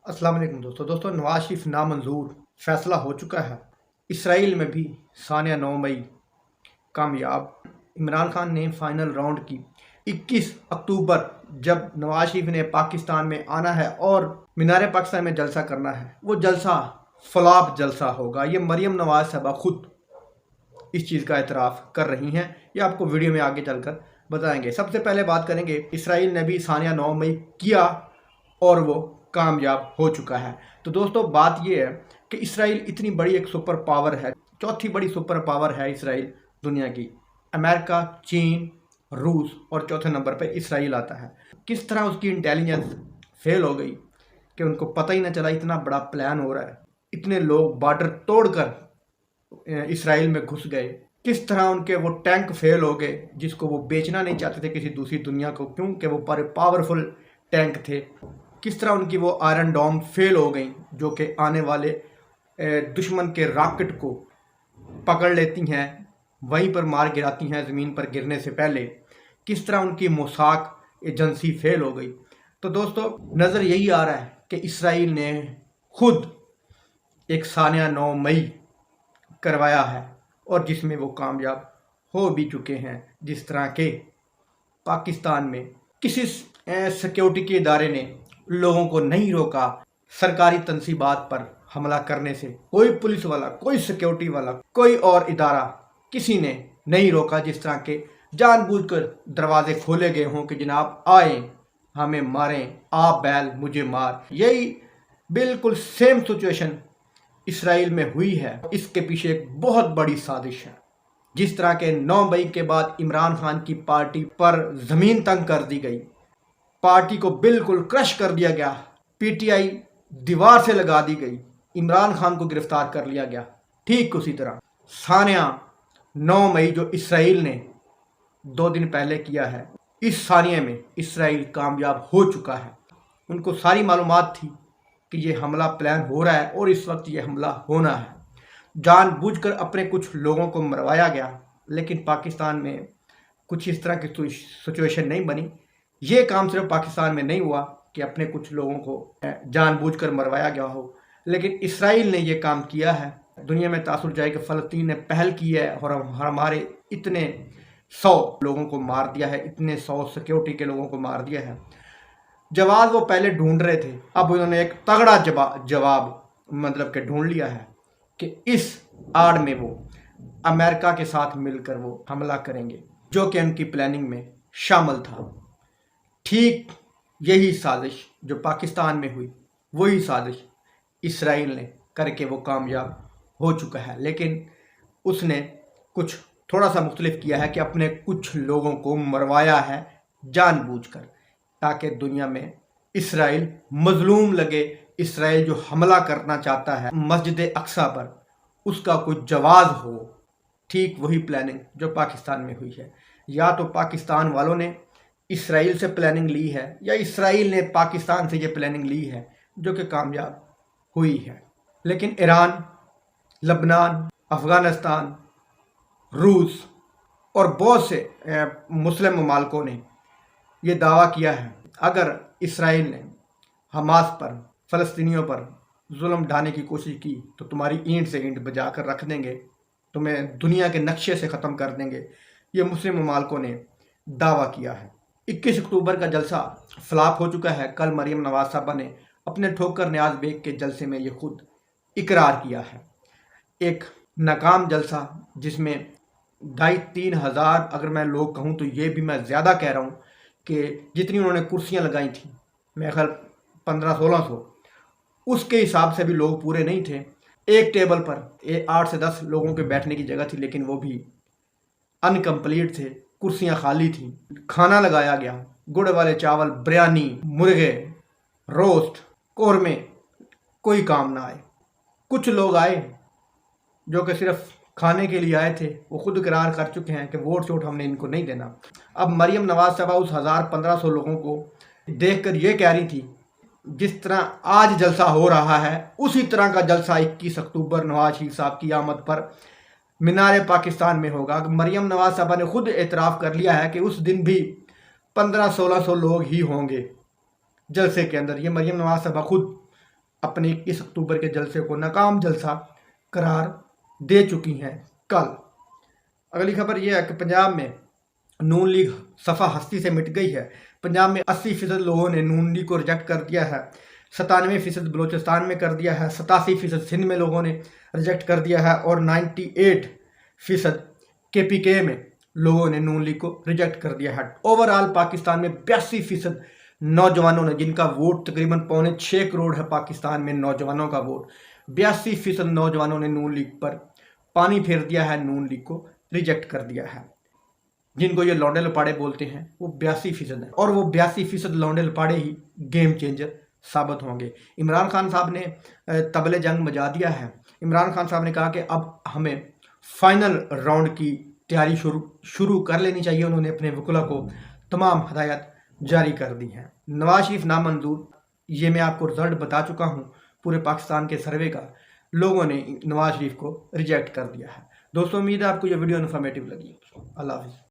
अस्सलाम वालेकुम दोस्तों नवाज शरीफ नामंजूर फैसला हो चुका है। इसराइल में भी सानिया 9 मई कामयाब। इमरान खान ने फाइनल राउंड की 21 अक्टूबर जब नवाज शरीफ ने पाकिस्तान में आना है और मीनार पाकिस्तान में जलसा करना है, वो जलसा फ्लॉप जलसा होगा। ये मरियम नवाज साहबा खुद इस चीज़ का एतराफ़ कर रही हैं। ये आपको वीडियो में आगे चलकर बताएंगे। सबसे पहले बात करेंगे, इसराइल ने भी सानिया 9 मई किया और वो कामयाब हो चुका है। तो दोस्तों बात ये है कि इसराइल इतनी बड़ी एक सुपर पावर है, चौथी बड़ी सुपर पावर है इसराइल दुनिया की। अमेरिका, चीन, रूस और चौथे नंबर पे इसराइल आता है। किस तरह उसकी इंटेलिजेंस फेल हो गई कि उनको पता ही ना चला इतना बड़ा प्लान हो रहा है। इतने लोग बॉर्डर तोड़कर इसराइल में घुस गए। किस तरह उनके वो टैंक फेल हो गए जिसको वो बेचना नहीं चाहते थे किसी दूसरी दुनिया को, क्योंकि वो बड़े पावरफुल टैंक थे। किस तरह उनकी वो आयरन डोम फेल हो गई जो कि आने वाले दुश्मन के रॉकेट को पकड़ लेती हैं, वहीं पर मार गिराती हैं ज़मीन पर गिरने से पहले। किस तरह उनकी मोसाक एजेंसी फेल हो गई। तो दोस्तों नज़र यही आ रहा है कि इसराइल ने खुद एक सानिया 9 मई करवाया है और जिसमें वो कामयाब हो भी चुके हैं। जिस तरह के पाकिस्तान में किसी सिक्योरिटी के इदारे ने लोगों को नहीं रोका सरकारी तनसीबात पर हमला करने से, कोई पुलिस वाला, कोई सिक्योरिटी वाला, कोई और इदारा किसी ने नहीं रोका। जिस तरह के जानबूझकर दरवाजे खोले गए हों कि जनाब आए हमें मारें, आप बैल मुझे मार। यही बिल्कुल सेम सिचुएशन इसराइल में हुई है। इसके पीछे एक बहुत बड़ी साजिश है। जिस तरह के 9 मई के बाद इमरान खान की पार्टी पर ज़मीन तंग कर दी गई, पार्टी को बिल्कुल क्रश कर दिया गया, पीटीआई दीवार से लगा दी गई, इमरान खान को गिरफ्तार कर लिया गया, ठीक उसी तरह सानिया 9 मई जो इसराइल ने 2 दिन पहले किया है, इस सानिया में इसराइल कामयाब हो चुका है। उनको सारी मालूमात थी कि ये हमला प्लान हो रहा है और इस वक्त ये हमला होना है। जानबूझकर अपने कुछ लोगों को मरवाया गया, लेकिन पाकिस्तान में कुछ इस तरह की सिचुएशन नहीं बनी। ये काम सिर्फ पाकिस्तान में नहीं हुआ कि अपने कुछ लोगों को जानबूझकर मरवाया गया हो, लेकिन इसराइल ने ये काम किया है। दुनिया में तासुर जाए कि फ़लस्तीन ने पहल की है और हमारे इतने 100 लोगों को मार दिया है, इतने 100 सिक्योरिटी के लोगों को मार दिया है। जवाब वो पहले ढूंढ रहे थे, अब उन्होंने एक तगड़ा जवाब मतलब कि ढूंढ लिया है कि इस आड़ में वो अमेरिका के साथ मिलकर वो हमला करेंगे, जो कि उनकी प्लानिंग में शामिल था। ठीक यही साजिश जो पाकिस्तान में हुई, वही साजिश इसराइल ने करके वो कामयाब हो चुका है। लेकिन उसने कुछ थोड़ा सा मुख्तलिफ किया है कि अपने कुछ लोगों को मरवाया है जानबूझकर, ताकि दुनिया में इसराइल मजलूम लगे। इसराइल जो हमला करना चाहता है मस्जिद अक्सा पर, उसका कोई जवाब हो। ठीक वही प्लानिंग जो पाकिस्तान में हुई है। या तो पाकिस्तान वालों ने इसराइल से प्लानिंग ली है या इसराइल ने पाकिस्तान से ये प्लानिंग ली है, जो कि कामयाब हुई है। लेकिन ईरान, लबनान, अफ़गानिस्तान, रूस और बहुत से मुस्लिम ममालिकों ने ये दावा किया है, अगर इसराइल ने हमास पर, फ़लस्तीनियों पर जुल्म ढाने की कोशिश की तो तुम्हारी ईंट से ईंट बजा कर रख देंगे, तुम्हें दुनिया के नक्शे से ख़त्म कर देंगे। ये मुस्लिम ममालिकों ने दावा किया है। 21 अक्टूबर का जलसा फ्लॉप हो चुका है। कल मरियम नवाज साहबा ने अपने ठोकर न्याज बेग के जलसे में ये खुद इकरार किया है। एक नाकाम जलसा जिसमें 2,500-3 हज़ार, अगर मैं लोग कहूँ तो ये भी मैं ज़्यादा कह रहा हूँ कि जितनी उन्होंने कुर्सियाँ लगाई थी, मेरे ख्याल 1500-1600, उसके हिसाब से भी लोग पूरे नहीं थे। एक टेबल पर 8 से 10 लोगों के बैठने की जगह थी, लेकिन वो भी अनकम्प्लीट थे, कुर्सियां खाली थी। खाना लगाया गया, गुड़ वाले चावल, बिरयानी, मुर्गे, रोस्ट, कौरमे, कोई काम ना आए। कुछ लोग आए जो कि सिर्फ खाने के लिए आए थे, वो खुद इकरार कर चुके हैं कि वोट शोट हमने इनको नहीं देना। अब मरियम नवाज साहबा उस 1000-1500 लोगों को देखकर ये कह रही थी, जिस तरह आज जलसा हो रहा है उसी तरह का जलसा 21 अक्टूबर नवाज शरीफ साहब की आमद पर मीनार पाकिस्तान में होगा। मरियम नवाज साहबा ने खुद एतराफ़ कर लिया है कि उस दिन भी 1500-1600 लोग ही होंगे जलसे के अंदर। ये मरियम नवाज साहबा खुद अपने 21 अक्टूबर के जलसे को नाकाम जलसा करार दे चुकी हैं। कल अगली खबर यह है कि पंजाब में नून लीग सफ़ा हस्ती से मिट गई है। पंजाब में 80% लोगों ने नून लीग को रिजेक्ट कर दिया है, 97% बलूचिस्तान में कर दिया है, 87% सिंध में लोगों ने रिजेक्ट कर दिया है और 98% KPK में लोगों ने नून लीग को रिजेक्ट कर दिया है। ओवरऑल पाकिस्तान में 82% नौजवानों ने, जिनका वोट तकरीबन 6.25 करोड़ है पाकिस्तान में नौजवानों का वोट, 82% नौजवानों ने नून लीग पर पानी फेर दिया है, नून लीग को रिजेक्ट कर दिया है। जिनको ये लौंडे लपाड़े बोलते हैं वो 82% है और वो 82% लौंडे लपाड़े ही गेम चेंजर साबित होंगे। इमरान खान साहब ने तबले जंग मचा दिया है। इमरान खान साहब ने कहा कि अब हमें फाइनल राउंड की तैयारी शुरू कर लेनी चाहिए। उन्होंने अपने वकुला को तमाम हदायत जारी कर दी हैं। नवाज शरीफ नामंजूर, ये मैं आपको रिजल्ट बता चुका हूँ। पूरे पाकिस्तान के सर्वे का लोगों ने नवाज शरीफ को रिजेक्ट कर दिया है। दोस्तों, उम्मीद है आपको ये वीडियो इन्फॉर्मेटिव लगी। अल्लाह हाफिज़।